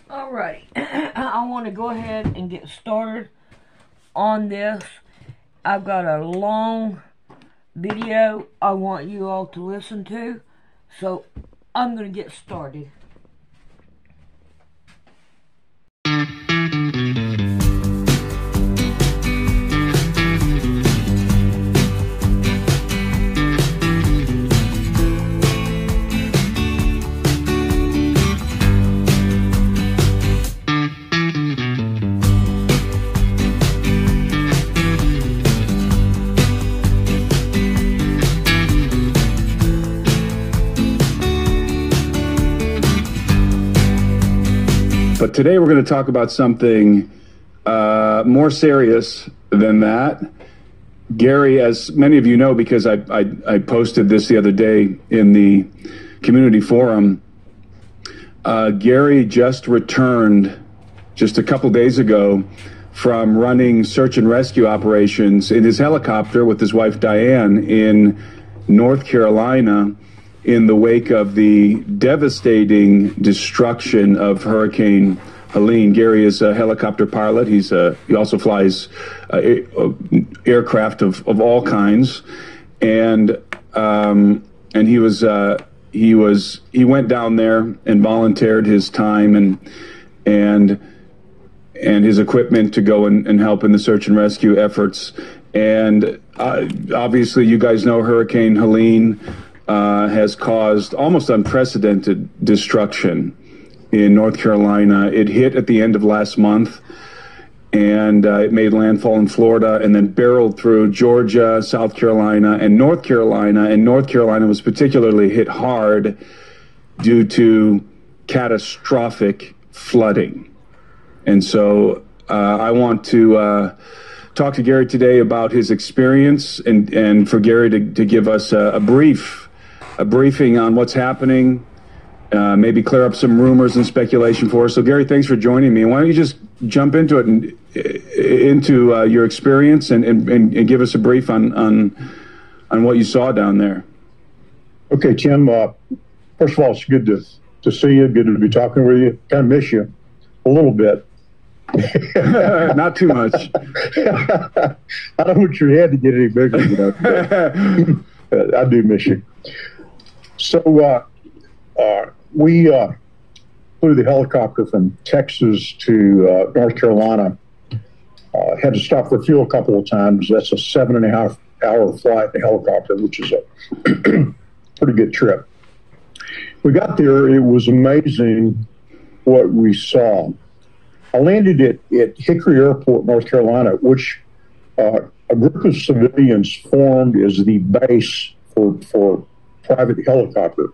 Alrighty, I want to go ahead and get started on this. I've got a long video I want you all to listen to, so I'm going to get started. But today we're going to talk about something more serious than that. Gary, as many of you know, because I posted this the other day in the community forum, Gary just returned just a couple days ago from running search and rescue operations in his helicopter with his wife Diane in North Carolina in the wake of the devastating destruction of Hurricane Helene. Gary is a helicopter pilot. He also flies aircraft of all kinds, and he went down there and volunteered his time and his equipment to go and help in the search and rescue efforts. And obviously, you guys know Hurricane Helene has caused almost unprecedented destruction in North Carolina. It hit at the end of last month, and it made landfall in Florida and then barreled through Georgia, South Carolina, and North Carolina. And North Carolina was particularly hit hard due to catastrophic flooding. And so I want to talk to Gary today about his experience and for Gary to give us a briefing on what's happening, maybe clear up some rumors and speculation for us. So, Gary, thanks for joining me. Why don't you just jump into it and into your experience and give us a brief on what you saw down there. Okay, Tim. First of all, it's good to see you. Good to be talking with you. Kind of miss you a little bit. Not too much. I don't want your head to get any bigger. I do miss you. So we flew the helicopter from Texas to North Carolina. Had to stop for fuel a couple of times. That's a 7.5-hour flight in a helicopter, which is a pretty good trip. We got there. It was amazing what we saw. I landed at Hickory Airport, North Carolina, which a group of civilians formed as the base for private helicopter.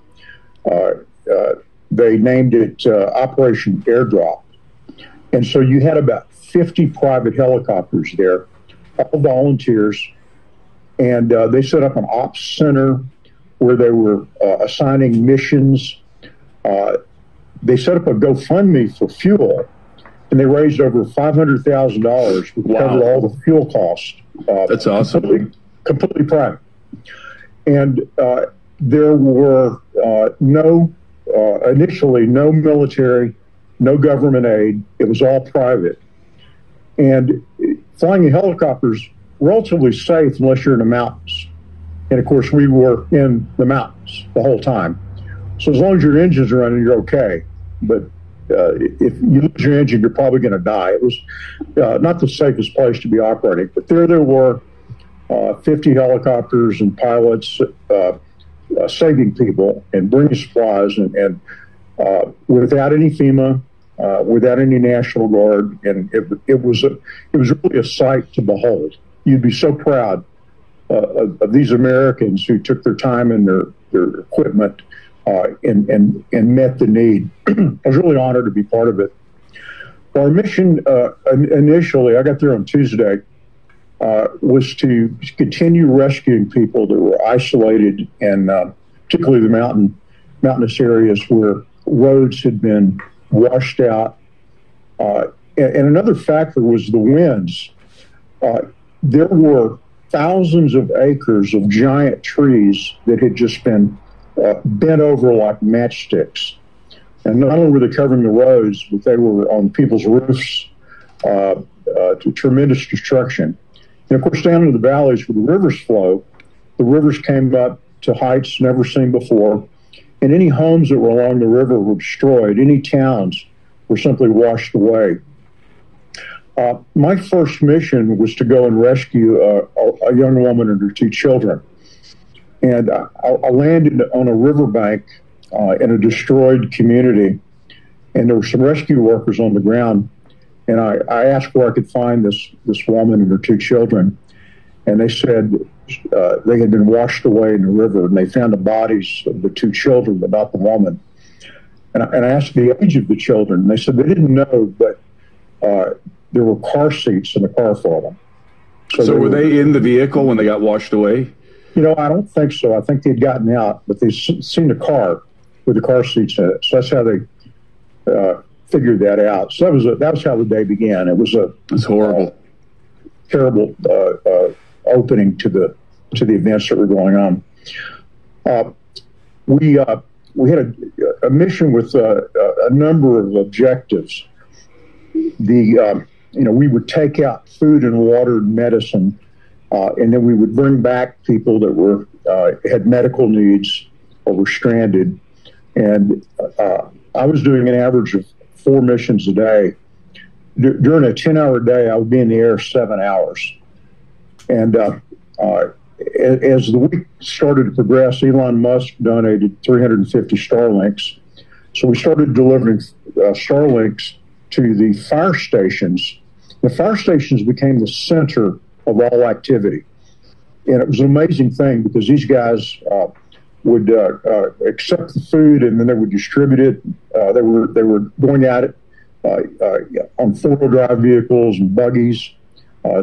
They named it Operation Airdrop. And so you had about 50 private helicopters there, all volunteers. And they set up an ops center where they were assigning missions. They set up a GoFundMe for fuel, and they raised over $500,000 to cover all the fuel costs. That's awesome. Completely private. And there were initially no military, no government aid. It was all private. And flying in helicopters, relatively safe unless you're in the mountains. And of course, we were in the mountains the whole time. So as long as your engines are running, you're okay. But if you lose your engine, you're probably going to die. It was not the safest place to be operating. But there were 50 helicopters and pilots saving people and bringing supplies, and without any FEMA, without any National Guard, and it was really a sight to behold. You'd be so proud of these Americans who took their time and their equipment and met the need. I was really honored to be part of it. Our mission initially, I got there on Tuesday, was to continue rescuing people that were isolated, and particularly the mountainous areas where roads had been washed out. And another factor was the winds. There were thousands of acres of giant trees that had just been bent over like matchsticks. And not only were they covering the roads, but they were on people's roofs to tremendous destruction. And of course, down in the valleys where the rivers flow, the rivers came up to heights never seen before. And any homes that were along the river were destroyed. Any towns were simply washed away. My first mission was to go and rescue a young woman and her two children. And I landed on a riverbank in a destroyed community, and there were some rescue workers on the ground. And I asked where I could find this woman and her two children, and they said they had been washed away in the river, and they found the bodies of the two children, but not the woman. And I asked the age of the children, and they said they didn't know, but there were car seats in the car for them. So were they in the vehicle when they got washed away? You know, I don't think so. I think they'd gotten out, but they'd seen a car with the car seats in it. So that's how they figured that out. So that was how the day began. It was It's horrible, terrible opening to the events that were going on. We had a mission with a number of objectives. We would take out food and water and medicine, and then we would bring back people that had medical needs or were stranded. And I was doing an average of 4 missions a day. During a 10-hour day, I would be in the air 7 hours. And as the week started to progress, Elon Musk donated 350 Starlinks. So we started delivering Starlinks to the fire stations. The fire stations became the center of all activity. And it was an amazing thing because these guys would accept the food and then they would distribute it. They were going at it on 4-wheel drive vehicles and buggies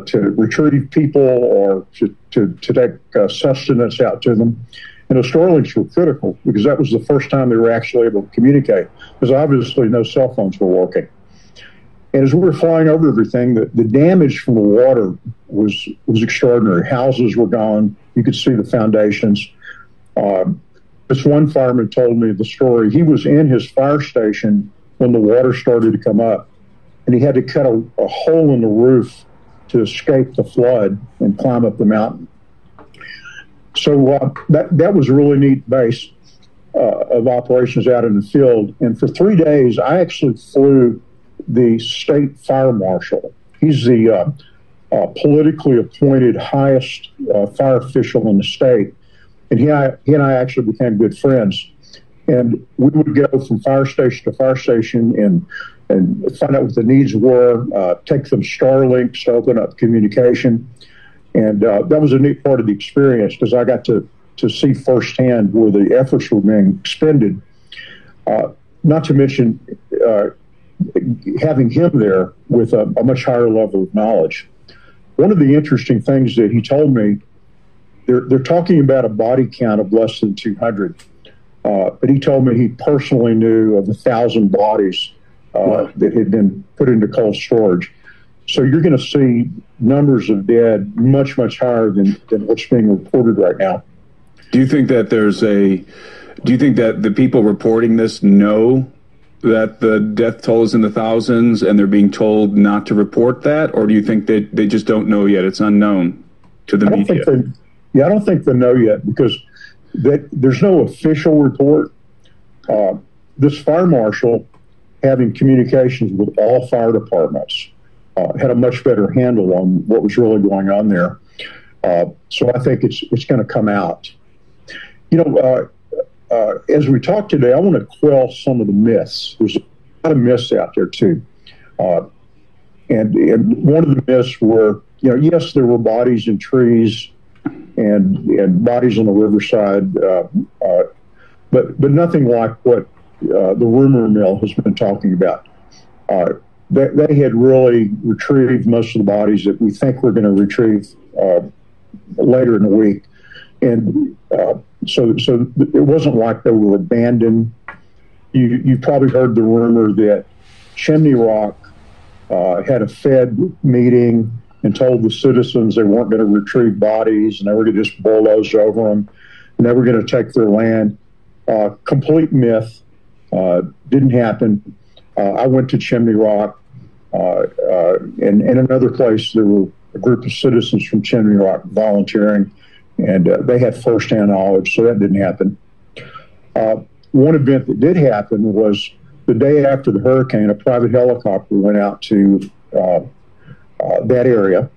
to retrieve people or to take sustenance out to them. And the Starlinks were critical because that was the first time they were actually able to communicate, because obviously no cell phones were working. And as we were flying over everything, the damage from the water was extraordinary. Houses were gone. You could see the foundations. This one fireman told me the story. He was in his fire station when the water started to come up, and he had to cut a hole in the roof to escape the flood and climb up the mountain. So that was a really neat base of operations out in the field. And for 3 days, I actually flew the state fire marshal. He's the politically appointed highest fire official in the state. And he and I actually became good friends. And we would go from fire station to fire station and find out what the needs were, take them Starlinks to open up communication. And that was a neat part of the experience because I got to see firsthand where the efforts were being expended. Not to mention having him there with a much higher level of knowledge. One of the interesting things that he told me, they're talking about a body count of less than 200. But he told me he personally knew of 1,000 bodies that had been put into cold storage. So you're going to see numbers of dead much, much higher than what's being reported right now. Do you think that the people reporting this know that the death toll is in the thousands and they're being told not to report that? Or do you think that they just don't know yet? It's unknown to the media? I don't think they know yet because there's no official report. This fire marshal, having communications with all fire departments, had a much better handle on what was really going on there. So I think it's going to come out. You know, as we talk today, I want to quell some of the myths. There's a lot of myths out there too. And one of the myths were, yes, there were bodies in trees and bodies on the riverside, but nothing like what the rumor mill has been talking about. They had really retrieved most of the bodies that we think we're going to retrieve later in the week. And so it wasn't like they were abandoned. You probably heard the rumor that Chimney Rock had a Fed meeting and told the citizens they weren't going to retrieve bodies and they were going to just bulldoze over them and they were going to take their land. Complete myth. Didn't happen. I went to Chimney Rock, and another place. There were a group of citizens from Chimney Rock volunteering, and they had firsthand knowledge, so that didn't happen. One event that did happen was the day after the hurricane, a private helicopter went out to that area,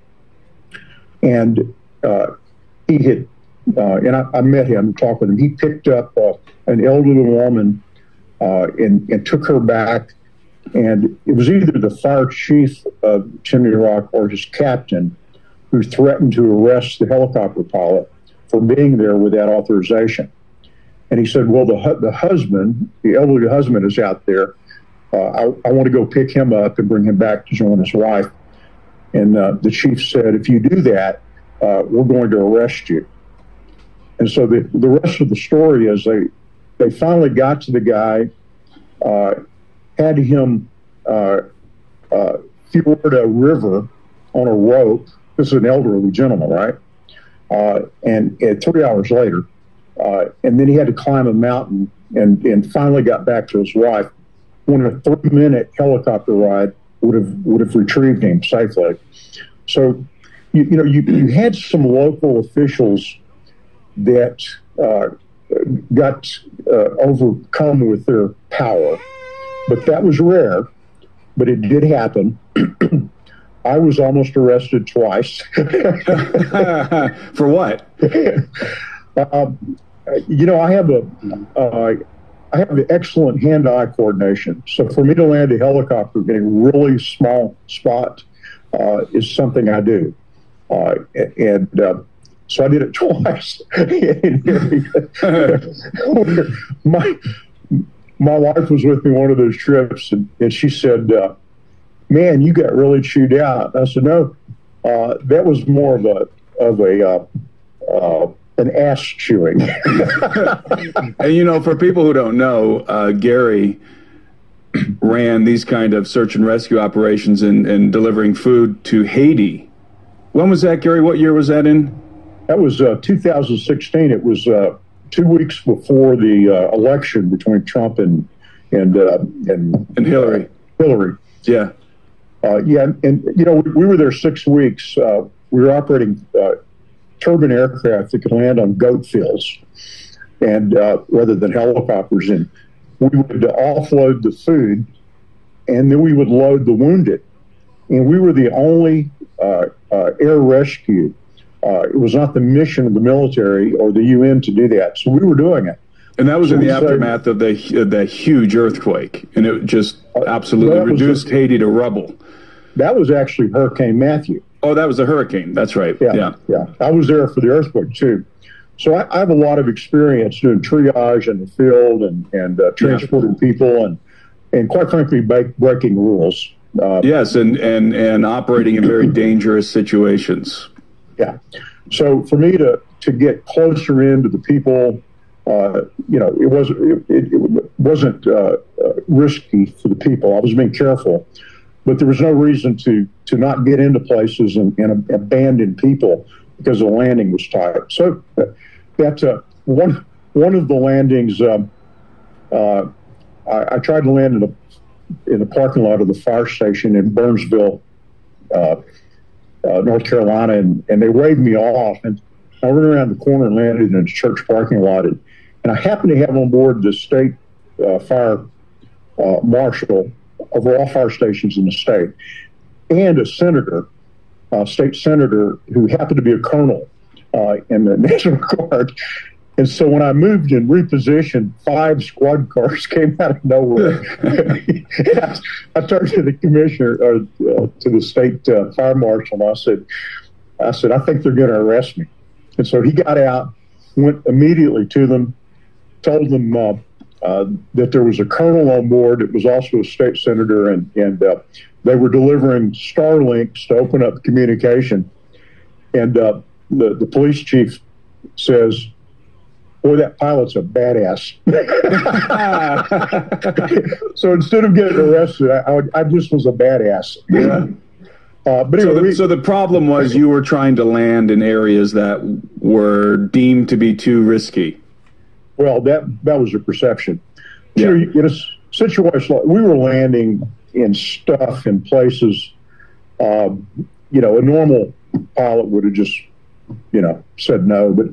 and he had, and I met him, talked with him. He picked up an elderly woman and took her back, and it was either the fire chief of Chimney Rock or his captain who threatened to arrest the helicopter pilot for being there without authorization. And he said, well, the husband, the elderly husband is out there. I want to go pick him up and bring him back to join his wife. And the chief said, if you do that, we're going to arrest you. And so the rest of the story is they finally got to the guy, had him fjord a river on a rope. This is an elderly gentleman, right? And 3 hours later, and then he had to climb a mountain and finally got back to his wife. When a 3-minute helicopter ride would have retrieved him safely. So, you had some local officials that got overcome with their power, but that was rare. But it did happen. I was almost arrested twice. For what? I have excellent hand-eye coordination. So for me to land a helicopter in a really small spot is something I do. So I did it twice. My wife was with me one of those trips, and she said, man, you got really chewed out. I said, no, that was more of an ass chewing. And for people who don't know, Gary ran these kind of search and rescue operations and delivering food to Haiti. When was that, Gary? What year was that in? That was 2016. It was 2 weeks before the election between Trump and Hillary. Hillary. Yeah. And we were there 6 weeks. We were operating turbine aircraft that could land on goat fields, and rather than helicopters. And we would offload the food, and then we would load the wounded. And we were the only air rescue. It was not the mission of the military or the UN to do that, so we were doing it. And that was in the aftermath of the huge earthquake, and it just absolutely reduced Haiti to rubble. That was actually Hurricane Matthew. Oh, that was a hurricane. That's right. Yeah. I was there for the earthquake too. So I have a lot of experience doing triage in the field and transporting people and quite frankly breaking rules. Yes, and operating in very dangerous situations. Yeah. So for me to get closer into the people, it wasn't risky for the people. I was being careful, but there was no reason to not get into places and abandon people because the landing was tight. So that's one of the landings. I tried to land in the parking lot of the fire station in Burnsville, North Carolina, and they waved me off, and I went around the corner and landed in a church parking lot, and I happened to have on board the state fire marshal over all fire stations in the state, and a senator, state senator, who happened to be a colonel in the National Guard. And so when I moved and repositioned, 5 squad cars came out of nowhere. I turned to the commissioner, to the state fire marshal, and I said, I think they're going to arrest me. And so he got out, went immediately to them, told them that there was a colonel on board that was also a state senator, and they were delivering Starlinks to open up communication. And the police chief says, boy, that pilot's a badass. So instead of getting arrested, I just was a badass. Yeah. But anyway, so the problem was you were trying to land in areas that were deemed to be too risky. Well, that was a perception. you know, in a situation like we were landing in stuff in places, you know, a normal pilot would have just, you know, said no. But,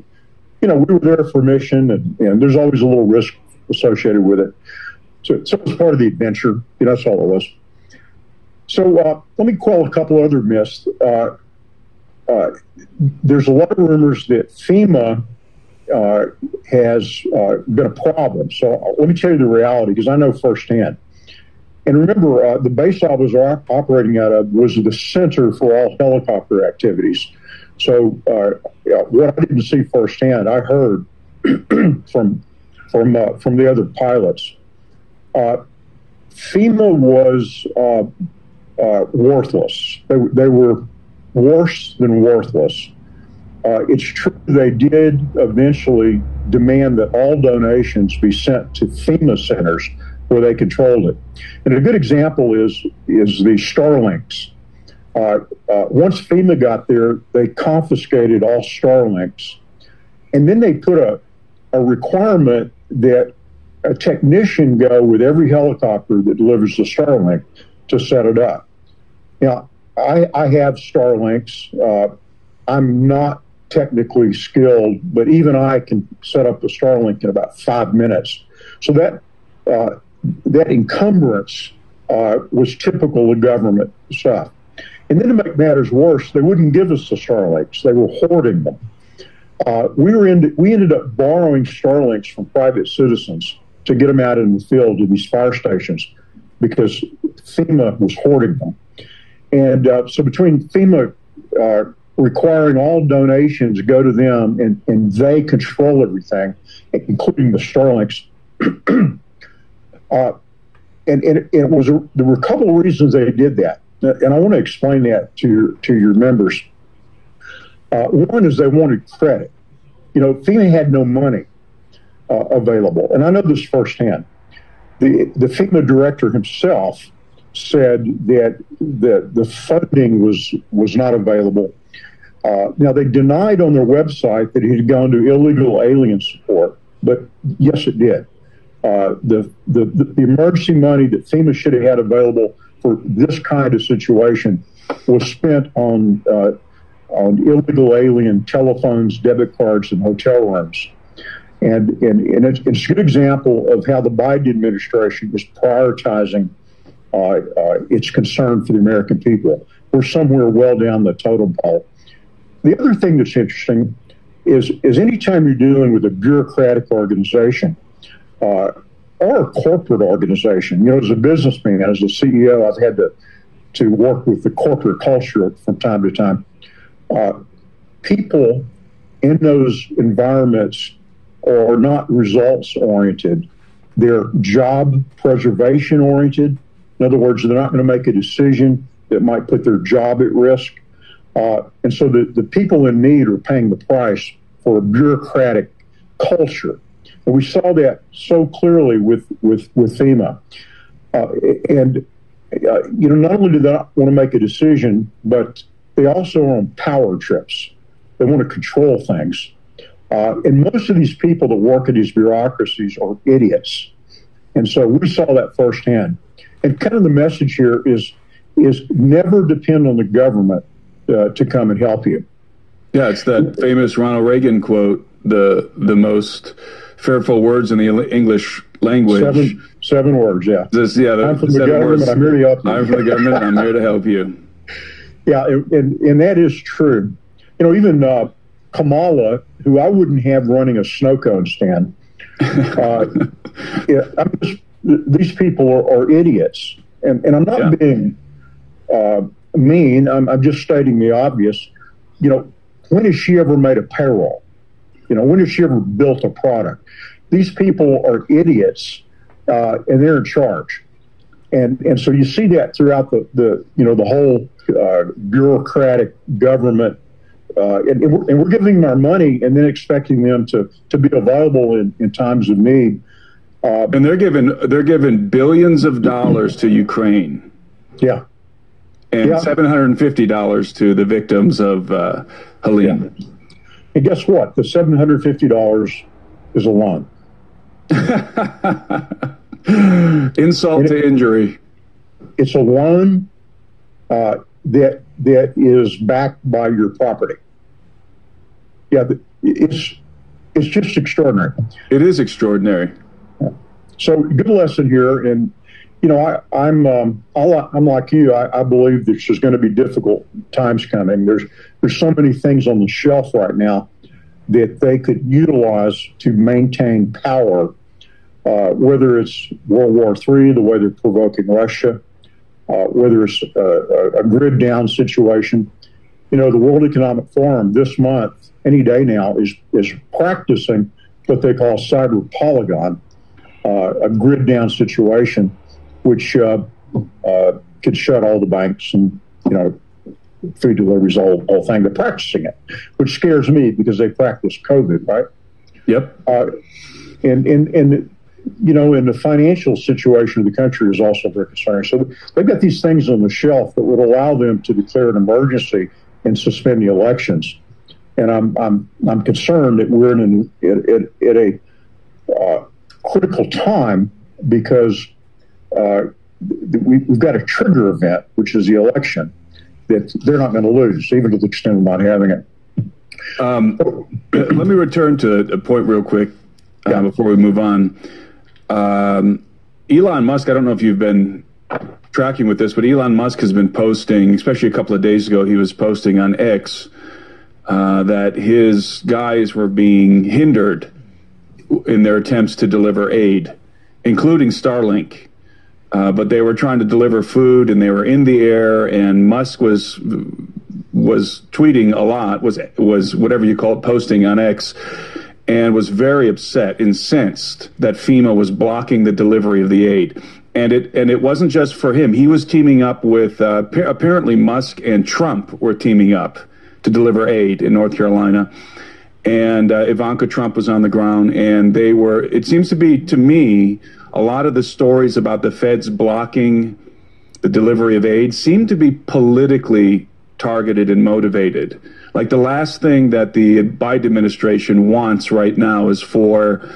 you know, we were there for a mission, and there's always a little risk associated with it. So it was part of the adventure. You know, that's all it was. So let me quell a couple other myths. There's a lot of rumors that FEMA has been a problem. So let me tell you the reality, because I know firsthand. And remember, the base I was operating out of was the center for all helicopter activities. So what I didn't see firsthand, I heard from the other pilots. FEMA was worthless. They were worse than worthless. It's true they did eventually demand that all donations be sent to FEMA centers where they controlled it. And a good example is the Starlinks. Once FEMA got there, they confiscated all Starlinks. And then they put a requirement that a technician go with every helicopter that delivers the Starlink to set it up. Now, I have Starlinks. I'm not technically skilled, but even I can set up the Starlink in about 5 minutes. So that encumbrance was typical of government stuff. And then to make matters worse, they wouldn't give us the Starlinks. They were hoarding them. We ended up borrowing Starlinks from private citizens to get them out in the field to these fire stations because FEMA was hoarding them. And so between FEMA requiring all donations go to them and they control everything, including the Starlinks, and it was there were a couple of reasons they did that, and I want to explain that to your members. One is they wanted credit. You know, FEMA had no money available, and I know this firsthand. The FEMA director himself said that the funding was not available. Now, they denied on their website that it had gone to illegal alien support, but yes, it did. The emergency money that FEMA should have had available for this kind of situation was spent on illegal alien telephones, debit cards, and hotel rooms. And it's a good example of how the Biden administration is prioritizing its concern for the American people. We're somewhere well down the totem pole. The other thing that's interesting is anytime you're dealing with a bureaucratic organization or a corporate organization, you know, as a businessman, as a CEO, I've had to work with the corporate culture from time to time. People in those environments are not results-oriented. They're job preservation-oriented. In other words, they're not going to make a decision that might put their job at risk. And so the people in need are paying the price for a bureaucratic culture. And we saw that so clearly with FEMA. You know, not only do they not want to make a decision, but they also are on power trips. They want to control things. And most of these people that work at these bureaucracies are idiots. And so we saw that firsthand. And kind of the message here is never depend on the government to come and help you. Yeah, it's that famous Ronald Reagan quote, the most fearful words in the English language. Seven words, yeah. I'm from the government, words. I'm here to help you. I'm from the government, I'm here to help you. Yeah, and that is true. You know, even Kamala, who I wouldn't have running a snow cone stand, these people are idiots. And I'm not being mean. I'm just stating the obvious. You know, when has she ever made a payroll? You know, when has she ever built a product? These people are idiots, and they're in charge. And so you see that throughout the whole bureaucratic government, and we're giving them our money and then expecting them to be available in times of need. And they're giving billions of dollars to Ukraine. Yeah. And $750 to the victims of Helene. Yeah. And guess what? The $750 is a loan. Insult to injury. It's a loan that is backed by your property. Yeah, it's just extraordinary. It is extraordinary. So good lesson here, and you know, I'm like you. I believe there's going to be difficult times coming. There's so many things on the shelf right now that they could utilize to maintain power, whether it's World War III, the way they're provoking Russia, whether it's a grid down situation. You know, the World Economic Forum this month, any day now, is practicing what they call cyber polygon, a grid down situation, which could shut all the banks and, you know, food deliveries, all thing. They're practicing it, which scares me because they practice COVID, right? Yep. And you know, and the financial situation of the country is also very concerning. So they've got these things on the shelf that would allow them to declare an emergency and suspend the elections. And I'm concerned that we're at a critical time because we've got a trigger event, which is the election, that they're not going to lose, even to the extent of not having it. Let me return to a point real quick before we move on. Elon Musk, I don't know if you've been tracking with this, but Elon Musk has been posting, especially a couple of days ago, he was posting on X that his guys were being hindered in their attempts to deliver aid, including Starlink. But they were trying to deliver food, and they were in the air, and Musk was tweeting a lot, was whatever you call it, posting on X, and was very upset, incensed that FEMA was blocking the delivery of the aid. And it wasn't just for him. He was teaming up with, apparently Musk and Trump were teaming up to deliver aid in North Carolina. And Ivanka Trump was on the ground, and they were, it seems to be, to me, a lot of the stories about the feds blocking the delivery of aid seem to be politically targeted and motivated. Like the last thing that the Biden administration wants right now is for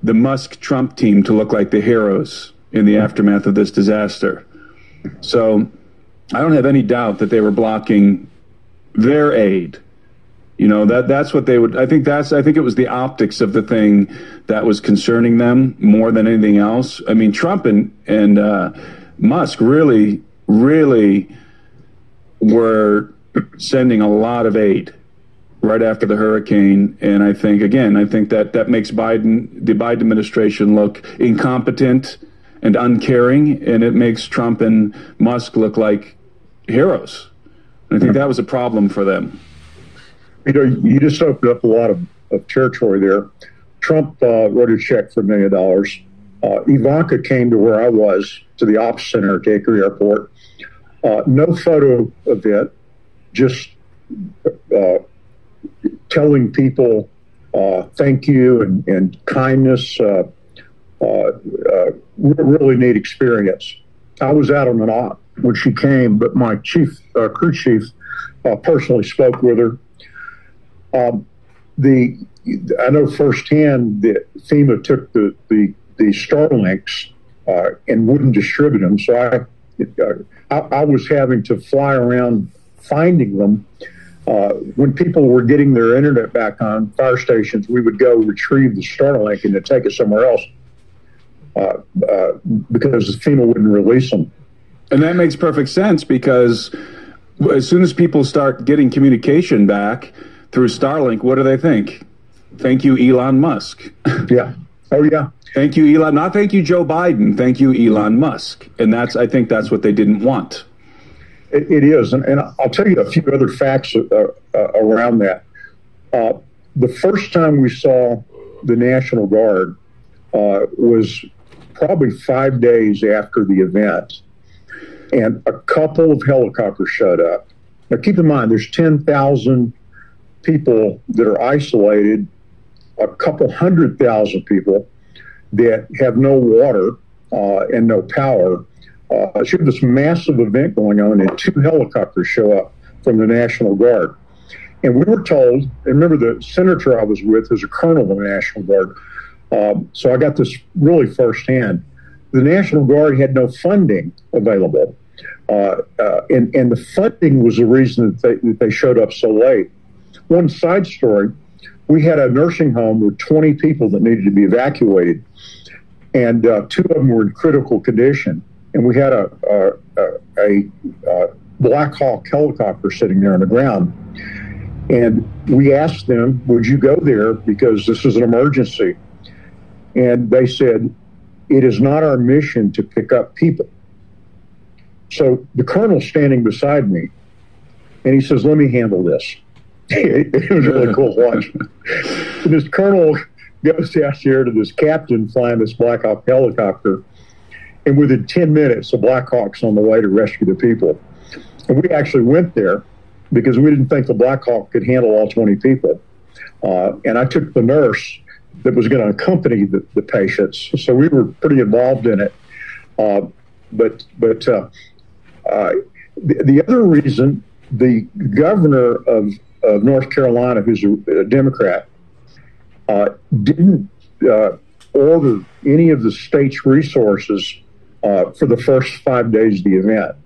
the Musk-Trump team to look like the heroes in the aftermath of this disaster. So I don't have any doubt that they were blocking their aid. You know, that's what they would, I think it was the optics of the thing that was concerning them more than anything else. I mean, Trump and Musk really were sending a lot of aid right after the hurricane. And I think that makes the Biden administration look incompetent and uncaring, and it makes Trump and Musk look like heroes. And I think that was a problem for them. You know, you just opened up a lot of territory there. Trump wrote a check for $1 million. Ivanka came to where I was, to the Ops Center at Hickory Airport. No photo of it, just telling people thank you and kindness. Really neat experience. I was out on an op when she came, but my crew chief personally spoke with her. I know firsthand that FEMA took the Starlinks and wouldn't distribute them, so I was having to fly around finding them. When people were getting their internet back on fire stations, we would go retrieve the Starlink and then take it somewhere else because FEMA wouldn't release them. And that makes perfect sense, because as soon as people start getting communication back through Starlink, what do they think? Thank you, Elon Musk. Yeah. Oh, yeah. Thank you, Elon. Not thank you, Joe Biden. Thank you, Elon Musk. And I think that's what they didn't want. It is. And I'll tell you a few other facts around that. The first time we saw the National Guard was probably 5 days after the event. And a couple of helicopters showed up. Now, keep in mind, there's 10,000 people that are isolated, a couple 100,000 people that have no water and no power. So you have this massive event going on, and 2 helicopters show up from the National Guard. And we were told, and remember the senator I was with is a colonel in the National Guard, so I got this really firsthand. the National Guard had no funding available. And the funding was the reason that they showed up so late. One side story, we had a nursing home with 20 people that needed to be evacuated, and 2 of them were in critical condition. And we had a Black Hawk helicopter sitting there on the ground. And we asked them, would you go there because this is an emergency? And they said, it is not our mission to pick up people. So the colonel's standing beside me, and he says, let me handle this. It was really cool watching. And this colonel goes out there to this captain flying this Black Hawk helicopter, and within 10 minutes, the Black Hawk's on the way to rescue the people. And we actually went there because we didn't think the Black Hawk could handle all 20 people. And I took the nurse that was going to accompany the patients, so we were pretty involved in it. But the other reason, the governor of North Carolina, who's a Democrat, didn't order any of the state's resources for the first 5 days of the event.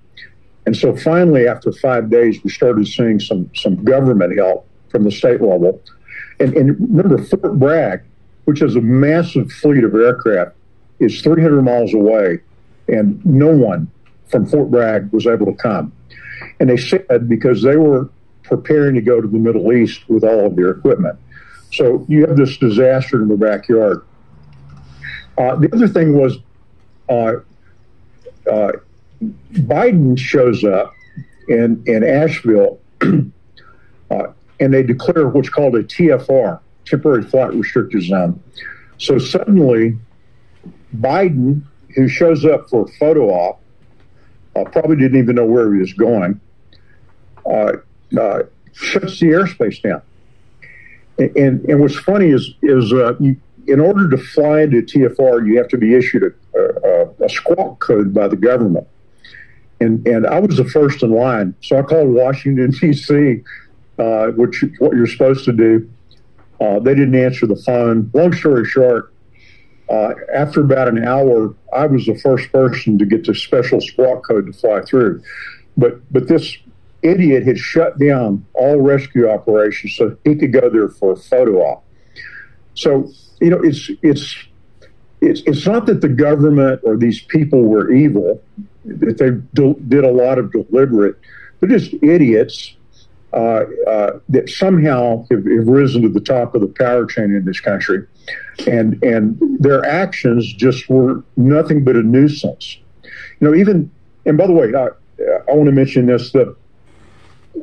And so finally, after 5 days, we started seeing some government help from the state level. And remember, Fort Bragg, which is a massive fleet of aircraft, is 300 miles away, and no one from Fort Bragg was able to come. And they said because they were preparing to go to the Middle East with all of their equipment. So you have this disaster in the backyard. The other thing was Biden shows up in Asheville, and they declare what's called a TFR, temporary flight restricted zone. So suddenly, Biden, who shows up for a photo op, probably didn't even know where he was going, shuts the airspace down. And what's funny is in order to fly into TFR, you have to be issued a squawk code by the government. And I was the first in line, so I called Washington, D.C., what you're supposed to do. They didn't answer the phone. Long story short, after about an hour, I was the first person to get the special squawk code to fly through. But this idiot had shut down all rescue operations so he could go there for a photo op. So, you know, it's not that the government or these people were evil, that they did a lot of deliberate, they're just idiots that somehow have risen to the top of the power chain in this country. And their actions just were nothing but a nuisance. You know, even, and by the way, I want to mention this, that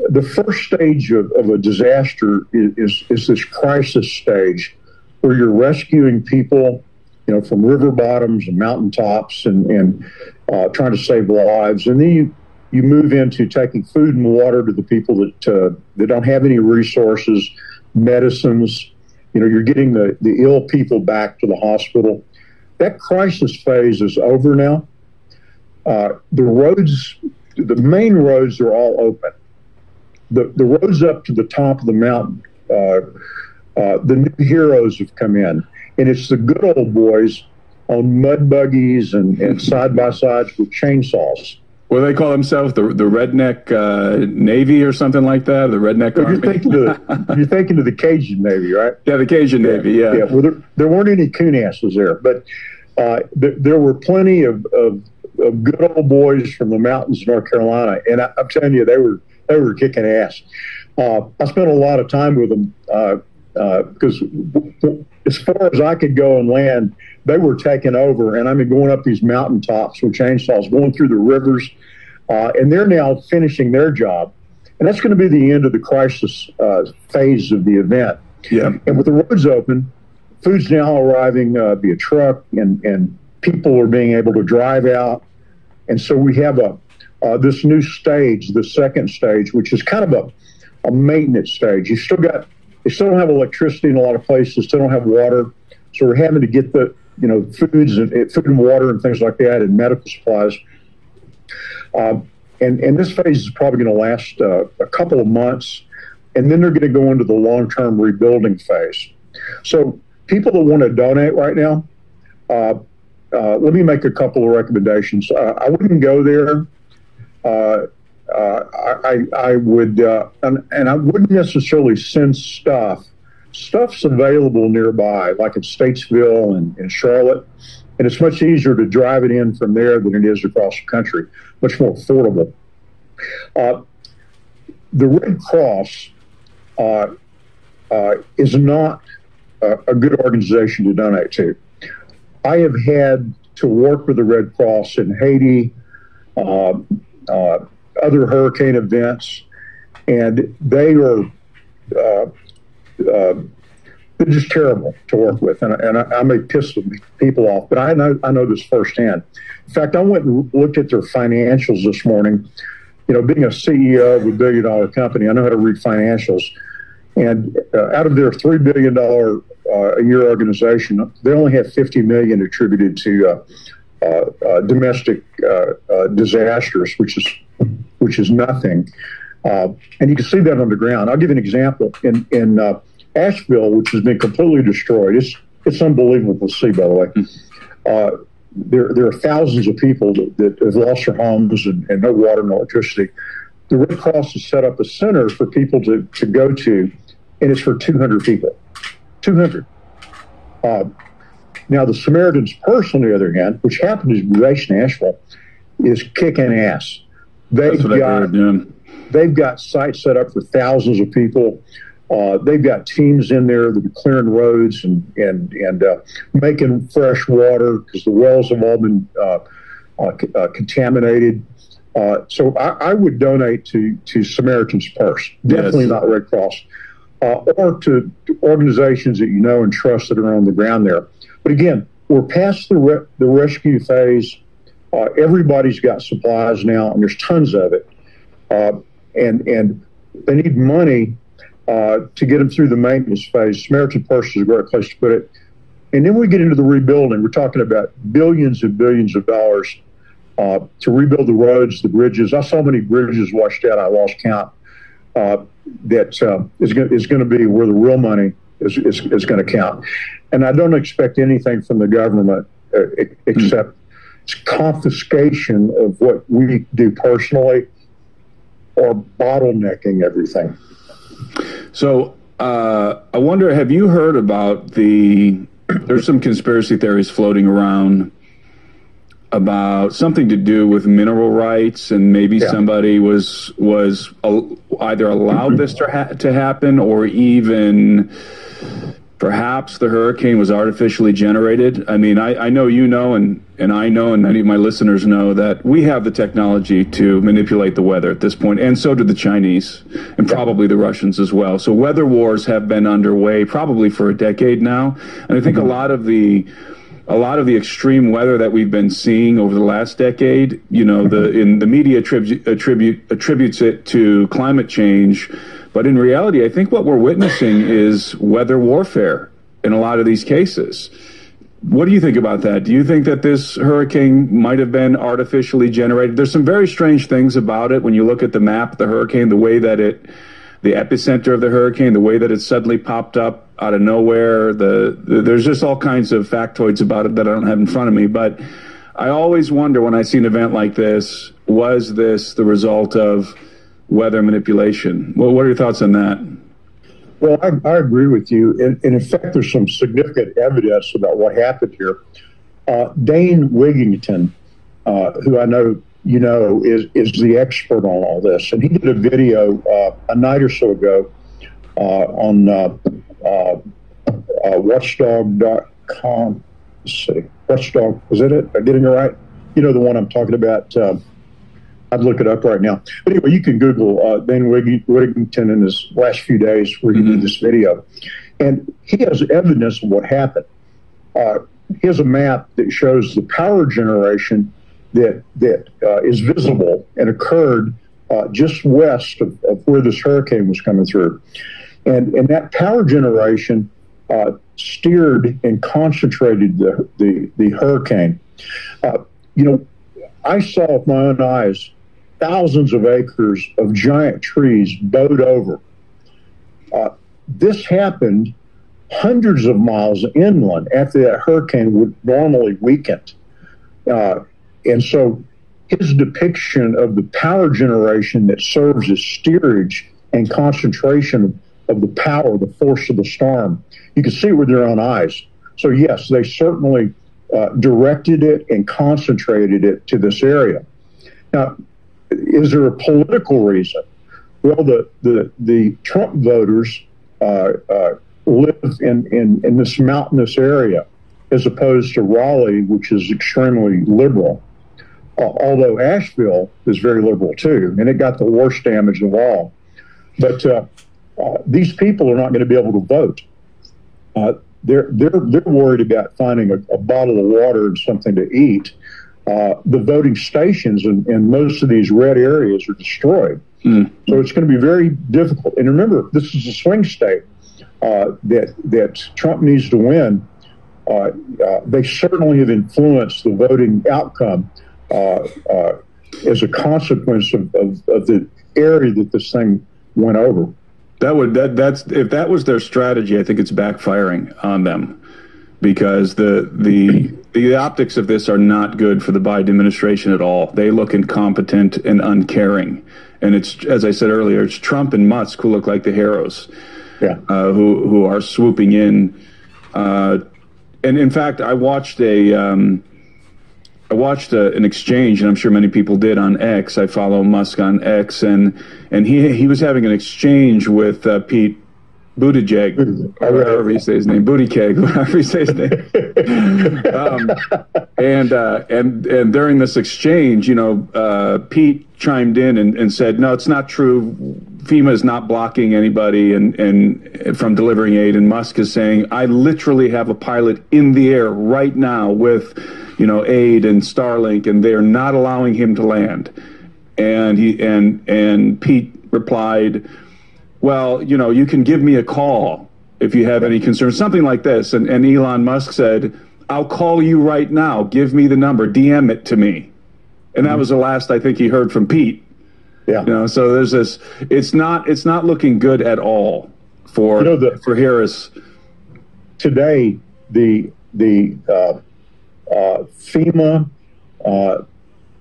the first stage of a disaster is this crisis stage where you're rescuing people, you know, from river bottoms and mountaintops and trying to save lives. And then you move into taking food and water to the people that don't have any resources, medicines. You know, you're getting the ill people back to the hospital. That crisis phase is over now. The roads, the main roads are all open. The roads up to the top of the mountain, the new heroes have come in. And it's the good old boys on mud buggies and side-by-sides with chainsaws. Well, they call themselves the redneck Navy or something like that, the redneck Army. You're thinking of the Cajun Navy, right? Yeah, the Cajun Navy, yeah. Yeah. Well, there weren't any coon asses there, but there were plenty of good old boys from the mountains of North Carolina, and I'm telling you, they were kicking ass. I spent a lot of time with them because as far as I could go and land, they were taking over, and I mean going up these mountaintops with chainsaws, going through the rivers, and they're now finishing their job. And that's going to be the end of the crisis phase of the event. Yeah. And with the roads open, food's now arriving via truck, and people are being able to drive out. And so we have this new stage, the second stage, which is kind of a maintenance stage. They still don't have electricity in a lot of places, still don't have water. So we're having to get the, you know, food and water and things like that, and medical supplies. And this phase is probably going to last a couple of months, and then they're going to go into the long-term rebuilding phase. So people that want to donate right now, let me make a couple of recommendations. I wouldn't go there. I would, and I wouldn't necessarily send stuff. Stuff's available nearby, like in Statesville and Charlotte, and it's much easier to drive it in from there than it is across the country. Much more affordable. The Red Cross is not a good organization to donate to. I have had to work with the Red Cross in Haiti, other hurricane events, and they are they're just terrible to work with, and I may piss some people off, but I know this firsthand. In fact, I went and looked at their financials this morning. You know, being a CEO of a billion-dollar company, I know how to read financials. And out of their $3 billion a year organization, they only have $50 million attributed to domestic disasters, which is nothing. And you can see that on the ground. I'll give you an example. In Asheville, which has been completely destroyed, it's unbelievable to see, by the way. There are thousands of people that have lost their homes and no water and electricity. The Red Cross has set up a center for people to go to, and it's for 200 people. 200. Now, the Samaritan's Purse, on the other hand, which happens to be based in Asheville, is kicking ass. They've got sites set up for thousands of people. They've got teams in there that are clearing roads and making fresh water because the wells have all been contaminated. So I would donate to Samaritan's Purse, definitely not Red Cross, or to organizations that you know and trust that are on the ground there. But again, we're past the rescue phase. Everybody's got supplies now, and there's tons of it. And they need money to get them through the maintenance phase. Samaritan Purse is a great place to put it. And then we get into the rebuilding. We're talking about billions and billions of dollars to rebuild the roads, the bridges. I saw many bridges washed out. I lost count. That is going to be where the real money is going to count. And I don't expect anything from the government except confiscation of what we do personally or bottlenecking everything. So I wonder, have you heard about there's some conspiracy theories floating around about something to do with mineral rights, and maybe somebody was either allowed this to happen, or even perhaps the hurricane was artificially generated. I mean, I know you know, and I know, and many of my listeners know that we have the technology to manipulate the weather at this point, and so do the Chinese, and probably the Russians as well. So weather wars have been underway probably for a decade now, and I think a lot of the extreme weather that we've been seeing over the last decade, you know, the media attributes it to climate change. But in reality, I think what we're witnessing is weather warfare in a lot of these cases. What do you think about that? Do you think that this hurricane might have been artificially generated? There's some very strange things about it when you look at the map of the hurricane, the way that the epicenter of the hurricane, the way that it suddenly popped up out of nowhere. There's just all kinds of factoids about it that I don't have in front of me. But I always wonder when I see an event like this, was this the result of weather manipulation? Well, what are your thoughts on that? Well, I agree with you. And in fact, there's some significant evidence about what happened here. Dane Wigington, who I know you know is the expert on all this, and he did a video a night or so ago on watchdog.com. Let's see. Watchdog, is it? Am I getting it right? You know the one I'm talking about. I'd look it up right now. But anyway, you can Google Dane Wigington in his last few days where he did this video. And he has evidence of what happened. He has a map that shows the power generation that is visible and occurred just west of where this hurricane was coming through. And that power generation steered and concentrated the hurricane. I saw with my own eyes thousands of acres of giant trees bowed over. This happened hundreds of miles inland after that hurricane would normally weaken. And so his depiction of the power generation that serves as steerage and concentration of the power, the force of the storm, you can see it with your own eyes. So yes, they certainly directed it and concentrated it to this area. Now, is there a political reason? Well, the Trump voters live in this mountainous area as opposed to Raleigh, which is extremely liberal. Although Asheville is very liberal too, and it got the worst damage of all. But these people are not going to be able to vote. They're worried about finding a bottle of water and something to eat. The voting stations in most of these red areas are destroyed. So it's going to be very difficult. And remember, this is a swing state that Trump needs to win. They certainly have influenced the voting outcome as a consequence of the area that this thing went over. That's if that was their strategy, I think it's backfiring on them, because the optics of this are not good for the Biden administration at all. They look incompetent and uncaring, and it's, as I said earlier, it's Trump and Musk who look like the heroes, who are swooping in. And in fact, I watched an exchange, and I'm sure many people did, on X. I follow Musk on X, and he was having an exchange with Pete Buttigieg, or however you say his name, Buttigieg, whatever you say his name. And during this exchange, Pete chimed in and said, "No, it's not true. FEMA is not blocking anybody and from delivering aid." And Musk is saying, "I literally have a pilot in the air right now with, aid and Starlink, and they're not allowing him to land." And and Pete replied, "Well, you can give me a call if you have any concerns," something like this. And Elon Musk said, "I'll call you right now. Give me the number. DM it to me." And that was the last I think he heard from Pete. Yeah. So there's this. It's not looking good at all for Harris. Today, the FEMA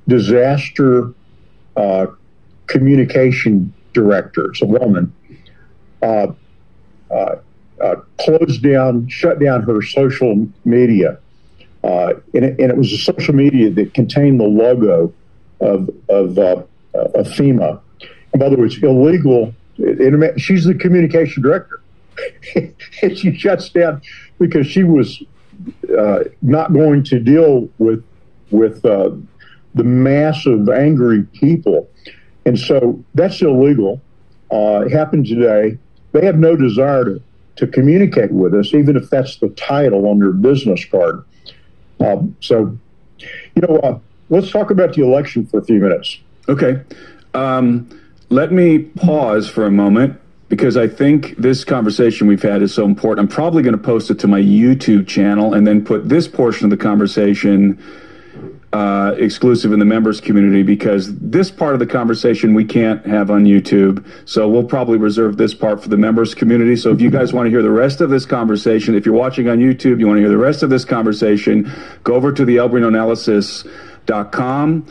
disaster communication director, it's a woman, shut down her social media. And it was a social media that contained the logo of FEMA. And by the way, it's illegal. She's the communication director. And she shuts down because she was not going to deal with the massive angry people. And so that's illegal. It happened today. They have no desire to communicate with us, even if that's the title on their business card. Let's talk about the election for a few minutes. Okay. Let me pause for a moment, because I think this conversation we've had is so important. I'm probably going to post it to my YouTube channel and then put this portion of the conversation exclusive in the members community, because this part of the conversation we can't have on YouTube. So we'll probably reserve this part for the members community. So if you guys want to hear the rest of this conversation, if you're watching on YouTube, you want to hear the rest of this conversation, go over to the elbrinoanalysis.com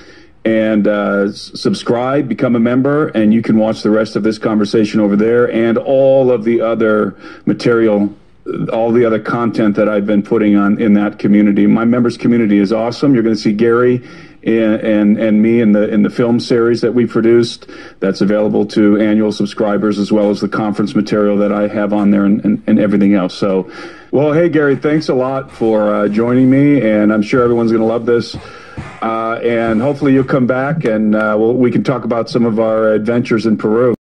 and subscribe, become a member, and you can watch the rest of this conversation over there and all of the other material, all the other content that I've been putting on in that community. My members community is awesome. You're going to see Gary and me in the film series that we produced. That's available to annual subscribers, as well as the conference material that I have on there and everything else. So, well, hey, Gary, thanks a lot for joining me, and I'm sure everyone's going to love this. And hopefully you'll come back and we can talk about some of our adventures in Peru.